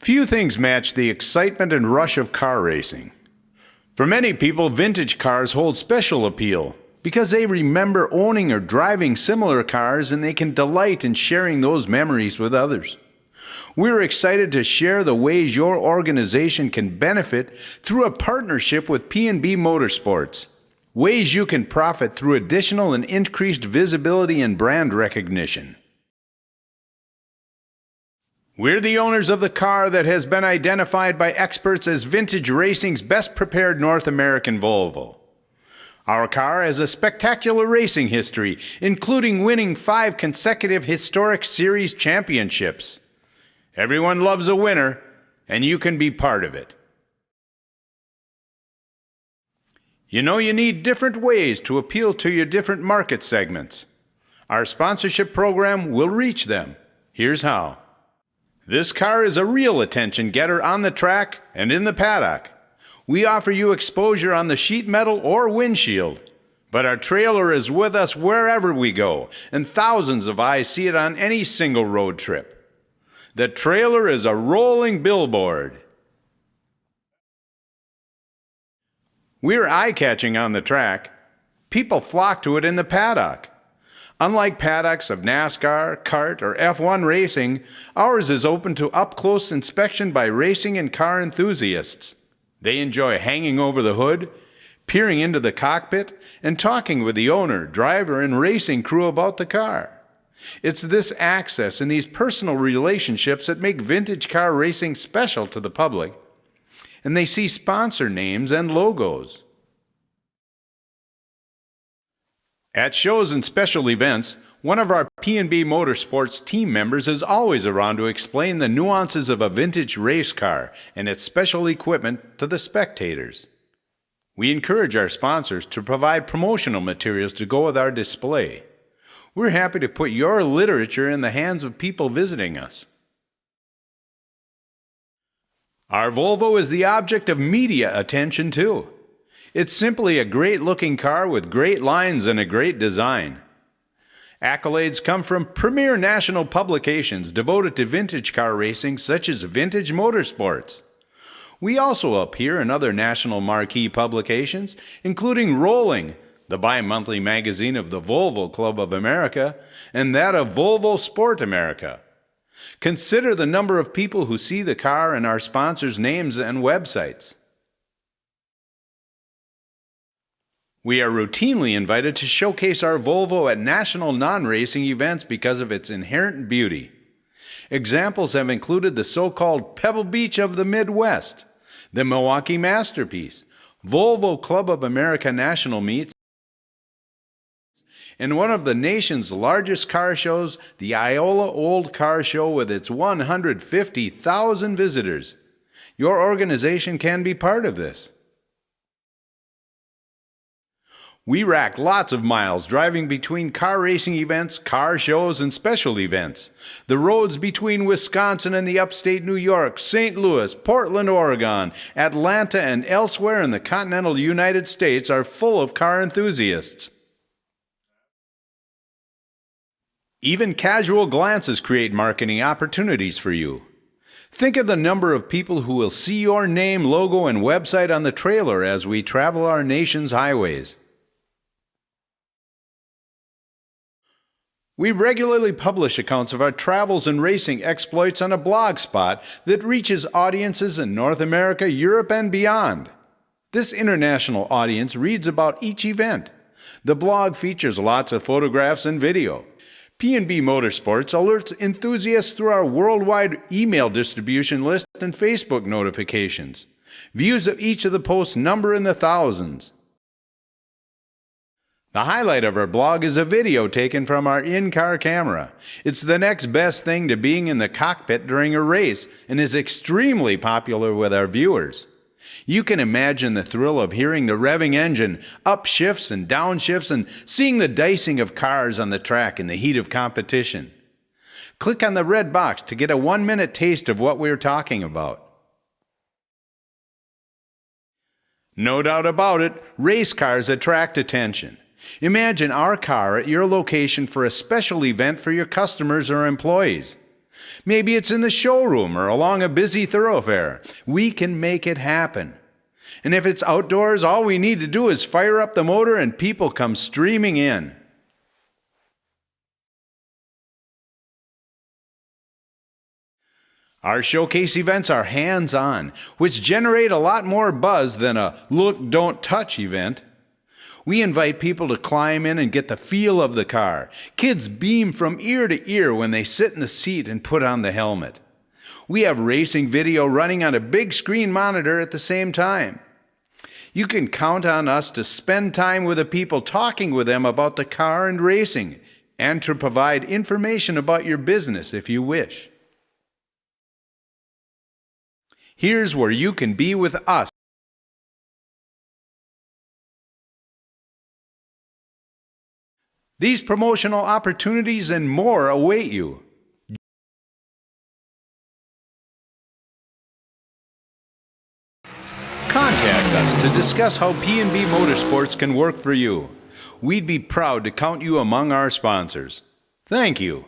Few things match the excitement and rush of car racing. For many people, vintage cars hold special appeal because they remember owning or driving similar cars and they can delight in sharing those memories with others. We're excited to share the ways your organization can benefit through a partnership with P&B Motorsports. Ways you can profit through additional and increased visibility and brand recognition. We're the owners of the car that has been identified by experts as vintage racing's best prepared North American Volvo. Our car has a spectacular racing history, including winning 5 consecutive historic series championships. Everyone loves a winner, and you can be part of it. You know, you need different ways to appeal to your different market segments. Our sponsorship program will reach them. Here's how. This car is a real attention getter on the track and in the paddock. We offer you exposure on the sheet metal or windshield, but our trailer is with us wherever we go, and thousands of eyes see it on any single road trip. The trailer is a rolling billboard. We're eye-catching on the track. People flock to it in the paddock. Unlike paddocks of NASCAR, kart, or F1 racing, ours is open to up-close inspection by racing and car enthusiasts. They enjoy hanging over the hood, peering into the cockpit, and talking with the owner, driver, and racing crew about the car. It's this access and these personal relationships that make vintage car racing special to the public, and they see sponsor names and logos. At shows and special events, one of our P&B Motorsports team members is always around to explain the nuances of a vintage race car and its special equipment to the spectators. We encourage our sponsors to provide promotional materials to go with our display. We're happy to put your literature in the hands of people visiting us. Our Volvo is the object of media attention too. It's simply a great-looking car with great lines and a great design. Accolades come from premier national publications devoted to vintage car racing, such as Vintage Motorsports. We also appear in other national marquee publications, including Rolling, the bi-monthly magazine of the Volvo Club of America, and that of Volvo Sport America. Consider the number of people who see the car in our sponsors' names and websites. We are routinely invited to showcase our Volvo at national non-racing events because of its inherent beauty. Examples have included the so-called Pebble Beach of the Midwest, the Milwaukee Masterpiece, Volvo Club of America National Meets, and one of the nation's largest car shows, the Iola Old Car Show with its 150,000 visitors. Your organization can be part of this. We rack lots of miles driving between car racing events, car shows, and special events. The roads between Wisconsin and the upstate New York, St. Louis, Portland, Oregon, Atlanta, and elsewhere in the continental United States are full of car enthusiasts. Even casual glances create marketing opportunities for you. Think of the number of people who will see your name, logo, and website on the trailer as we travel our nation's highways. We regularly publish accounts of our travels and racing exploits on a blog spot that reaches audiences in North America, Europe, and beyond. This international audience reads about each event. The blog features lots of photographs and video. P&B Motorsports alerts enthusiasts through our worldwide email distribution list and Facebook notifications. Views of each of the posts number in the thousands. The highlight of our blog is a video taken from our in-car camera. It's the next best thing to being in the cockpit during a race and is extremely popular with our viewers. You can imagine the thrill of hearing the revving engine, upshifts and downshifts, and seeing the dicing of cars on the track in the heat of competition. Click on the red box to get a 1-minute taste of what we're talking about. No doubt about it, race cars attract attention. Imagine our car at your location for a special event for your customers or employees. Maybe it's in the showroom or along a busy thoroughfare. We can make it happen. And if it's outdoors, all we need to do is fire up the motor and people come streaming in. Our showcase events are hands-on, which generate a lot more buzz than a look, don't touch event. We invite people to climb in and get the feel of the car. Kids beam from ear to ear when they sit in the seat and put on the helmet. We have racing video running on a big screen monitor at the same time. You can count on us to spend time with the people talking with them about the car and racing, and to provide information about your business if you wish. Here's where you can be with us. These promotional opportunities and more await you. Contact us to discuss how P&B Motorsports can work for you. We'd be proud to count you among our sponsors. Thank you.